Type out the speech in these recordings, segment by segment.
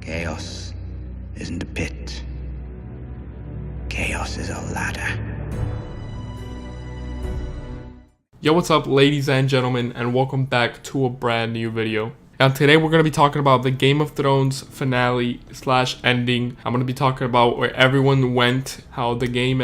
Chaos isn't a pit. Chaos is a ladder. Yo, what's up, ladies and gentlemen, and welcome back to a brand new video. Now today we're going to be talking about the Game of Thrones finale / ending. I'm going to be talking about where everyone went, how the Game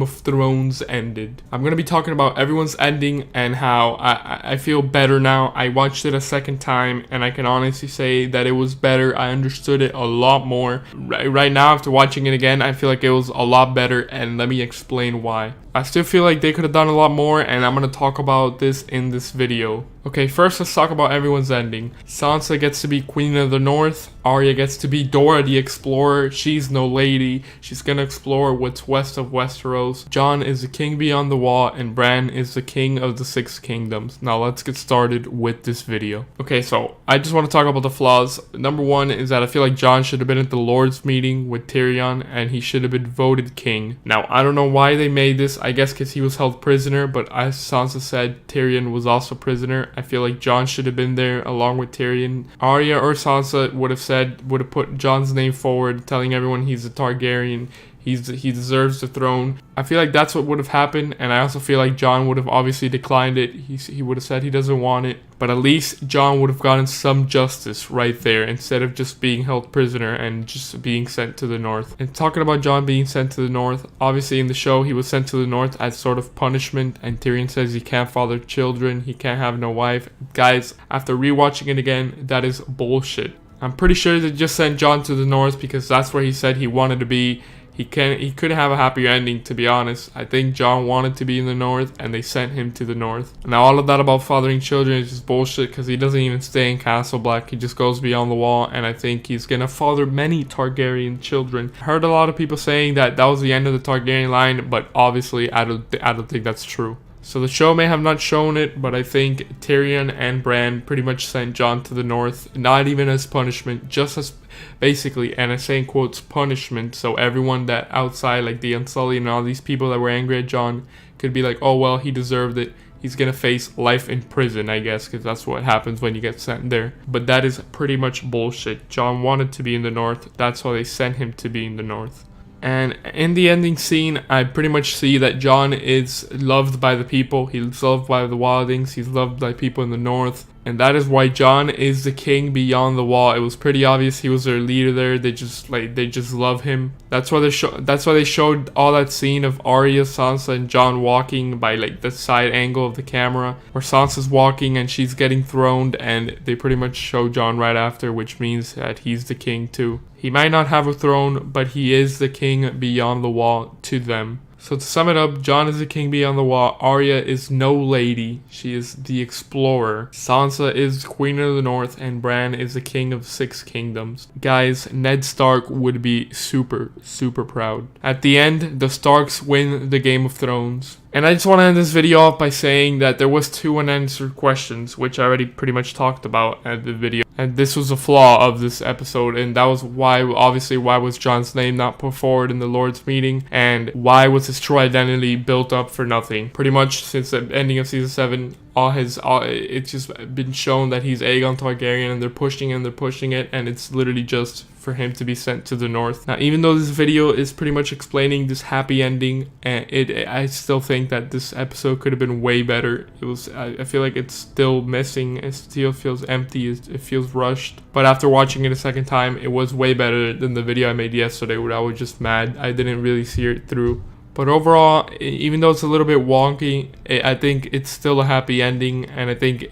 of Thrones ended. I'm going to be talking about everyone's ending and how I feel better now. I watched it a second time and I can honestly say that it was better. I understood it a lot more. Right now, after watching it again, I feel like it was a lot better, and let me explain why. I still feel like they could have done a lot more, and I'm going to talk about this in this video. Okay, first let's talk about everyone's ending. Sansa gets to be Queen of the North. Arya gets to be Dora the Explorer. She's no lady. She's going to explore what's west of Westeros. Jon is the king beyond the wall, and Bran is the king of the Six Kingdoms. Now let's get started with this video. Okay, so I just want to talk about the flaws. Number one is that I feel like Jon should have been at the Lord's meeting with Tyrion, and he should have been voted king. Now, I don't know why they made this. I guess because he was held prisoner, but as Sansa said, Tyrion was also prisoner. I feel like Jon should have been there along with Tyrion. Arya or Sansa would have put Jon's name forward, telling everyone he's a Targaryen. He deserves the throne. I feel like that's what would have happened, and I also feel like Jon would have obviously declined it. He would have said he doesn't want it, but at least Jon would have gotten some justice right there instead of just being held prisoner and just being sent to the north. And talking about Jon being sent to the north, obviously in the show he was sent to the north as sort of punishment, and Tyrion says he can't father children, he can't have no wife. Guys, after rewatching it again, that is bullshit. I'm pretty sure they just sent Jon to the north because that's where he said he wanted to be. He couldn't have a happier ending, to be honest. I think Jon wanted to be in the north, and they sent him to the north. Now, all of that about fathering children is just bullshit, because he doesn't even stay in Castle Black. He just goes beyond the wall, and I think he's gonna father many Targaryen children. I heard a lot of people saying that was the end of the Targaryen line, but obviously I don't think that's true. So the show may have not shown it, but I think Tyrion and Bran pretty much sent Jon to the north, not even as punishment, just as basically, and I say in quotes, punishment, so everyone that outside, like the Unsullied and all these people that were angry at Jon, could be like, oh well, he deserved it. He's gonna face life in prison, I guess, because that's what happens when you get sent there. But that is pretty much bullshit. Jon wanted to be in the north, that's why they sent him to be in the north. And in the ending scene, I pretty much see that Jon is loved by the people. He's loved by the Wildlings. He's loved by people in the north. And that is why Jon is the king beyond the wall. It was pretty obvious he was their leader there. They just love him. That's why they showed all that scene of Arya, Sansa, and Jon walking by like the side angle of the camera, where Sansa's walking and she's getting throned, and they pretty much show Jon right after, which means that he's the king too. He might not have a throne, but he is the king beyond the wall to them. So to sum it up, Jon is the king beyond the wall, Arya is no lady, she is the explorer, Sansa is queen of the north, and Bran is the king of Six Kingdoms. Guys, Ned Stark would be super proud. At the end, the Starks win the Game of Thrones. And I just want to end this video off by saying that there was 2 unanswered questions, which I already pretty much talked about at the video. And this was a flaw of this episode, and that was why was Jon's name not put forward in the Lord's meeting, and why was his true identity built up for nothing? Pretty much since the ending of season 7, it's just been shown that he's Aegon Targaryen, and they're pushing it, and it's literally just for him to be sent to the north. Now, even though this video is pretty much explaining this happy ending, I still think that this episode could have been way better. I feel like it's still missing. It still feels empty. It feels rushed. But after watching it a second time, it was way better than the video I made yesterday, where I was just mad. I didn't really see it through. But overall, even though it's a little bit wonky, I think it's still a happy ending, and I think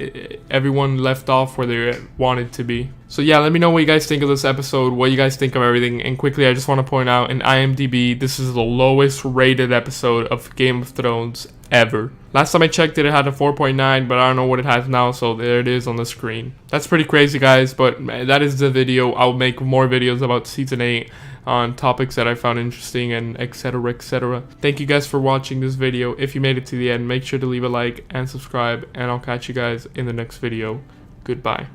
everyone left off where they wanted to be. So yeah, let me know what you guys think of this episode, what you guys think of everything, and quickly I just want to point out, in IMDb, this is the lowest rated episode of Game of Thrones ever. Last time I checked it, it had a 4.9, but I don't know what it has now, so there it is on the screen. That's pretty crazy, guys, but that is the video. I'll make more videos about Season 8 on topics that I found interesting, and etc. etc. Thank you guys for watching this video. If you made it to the end, make sure to leave a like and subscribe, and I'll catch you guys in the next video. Goodbye.